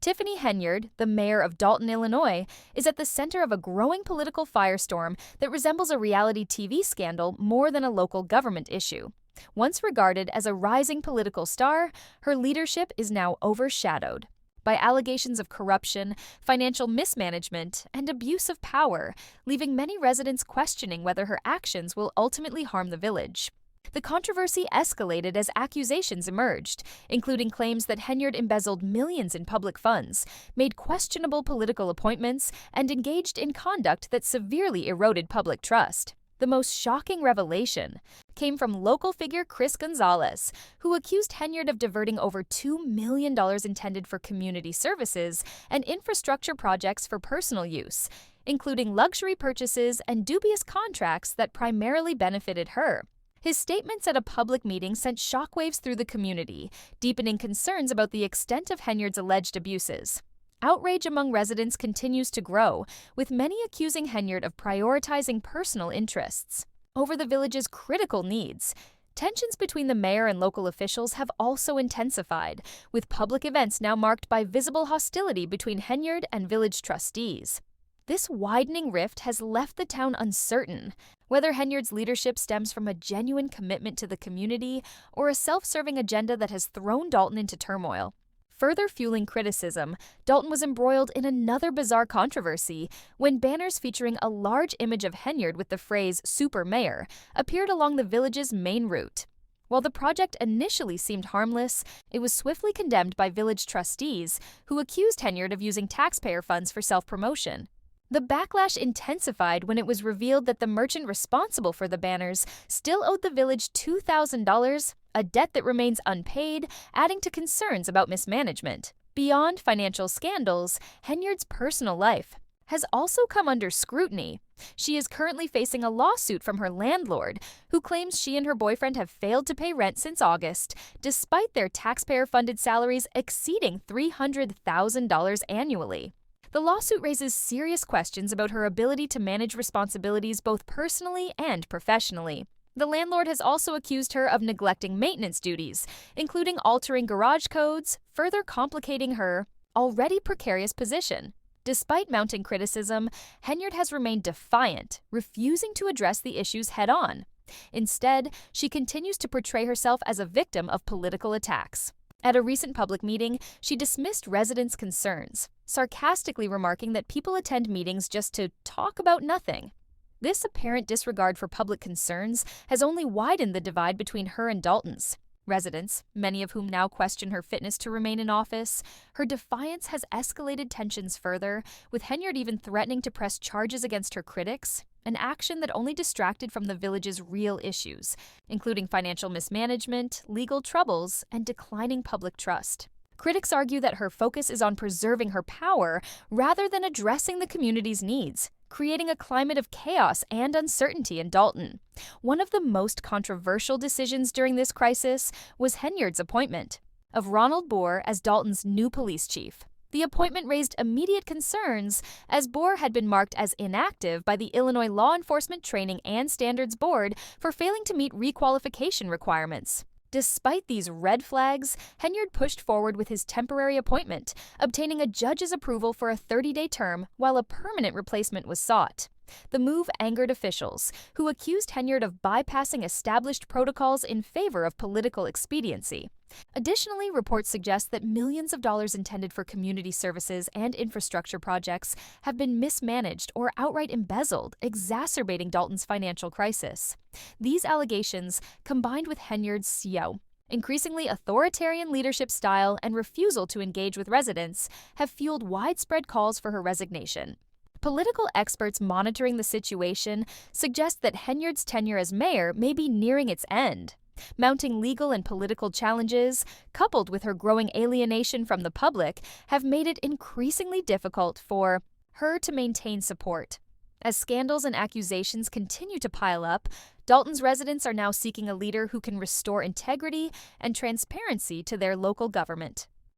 Tiffany Henyard, the mayor of Dalton, Illinois, is at the center of a growing political firestorm that resembles a reality TV scandal more than a local government issue. Once regarded as a rising political star, her leadership is now overshadowed by allegations of corruption, financial mismanagement, and abuse of power, leaving many residents questioning whether her actions will ultimately harm the village. The controversy escalated as accusations emerged, including claims that Henyard embezzled millions in public funds, made questionable political appointments, and engaged in conduct that severely eroded public trust. The most shocking revelation came from local figure Chris Gonzalez, who accused Henyard of diverting over $2 million intended for community services and infrastructure projects for personal use, including luxury purchases and dubious contracts that primarily benefited her. His statements at a public meeting sent shockwaves through the community, deepening concerns about the extent of Henyard's alleged abuses. Outrage among residents continues to grow, with many accusing Henyard of prioritizing personal interests over the village's critical needs. Tensions between the mayor and local officials have also intensified, with public events now marked by visible hostility between Henyard and village trustees. This widening rift has left the town uncertain whether Henyard's leadership stems from a genuine commitment to the community or a self-serving agenda that has thrown Dalton into turmoil. Further fueling criticism, Dalton was embroiled in another bizarre controversy when banners featuring a large image of Henyard with the phrase "Super Mayor" appeared along the village's main route. While the project initially seemed harmless, it was swiftly condemned by village trustees who accused Henyard of using taxpayer funds for self-promotion. The backlash intensified when it was revealed that the merchant responsible for the banners still owed the village $2,000, a debt that remains unpaid, adding to concerns about mismanagement. Beyond financial scandals, Henyard's personal life has also come under scrutiny. She is currently facing a lawsuit from her landlord, who claims she and her boyfriend have failed to pay rent since August, despite their taxpayer-funded salaries exceeding $300,000 annually. The lawsuit raises serious questions about her ability to manage responsibilities both personally and professionally. The landlord has also accused her of neglecting maintenance duties, including altering garage codes, further complicating her already precarious position. Despite mounting criticism, Henyard has remained defiant, refusing to address the issues head-on. Instead, she continues to portray herself as a victim of political attacks. At a recent public meeting, she dismissed residents' concerns, sarcastically remarking that people attend meetings just to talk about nothing. This apparent disregard for public concerns has only widened the divide between her and Dalton's residents, many of whom now question her fitness to remain in office. Her defiance has escalated tensions further, with Henyard even threatening to press charges against her critics, an action that only distracted from the village's real issues, including financial mismanagement, legal troubles, and declining public trust. Critics argue that her focus is on preserving her power rather than addressing the community's needs, creating a climate of chaos and uncertainty in Dalton. One of the most controversial decisions during this crisis was Henyard's appointment of Ronald Bohr as Dalton's new police chief. The appointment raised immediate concerns, as Bohr had been marked as inactive by the Illinois Law Enforcement Training and Standards Board for failing to meet requalification requirements. Despite these red flags, Henyard pushed forward with his temporary appointment, obtaining a judge's approval for a 30-day term while a permanent replacement was sought. The move angered officials, who accused Henyard of bypassing established protocols in favor of political expediency. Additionally, reports suggest that millions of dollars intended for community services and infrastructure projects have been mismanaged or outright embezzled, exacerbating Dalton's financial crisis. These allegations, combined with Henyard's increasingly authoritarian leadership style and refusal to engage with residents, have fueled widespread calls for her resignation. Political experts monitoring the situation suggest that Henyard's tenure as mayor may be nearing its end. Mounting legal and political challenges, coupled with her growing alienation from the public, have made it increasingly difficult for her to maintain support. As scandals and accusations continue to pile up, Dalton's residents are now seeking a leader who can restore integrity and transparency to their local government.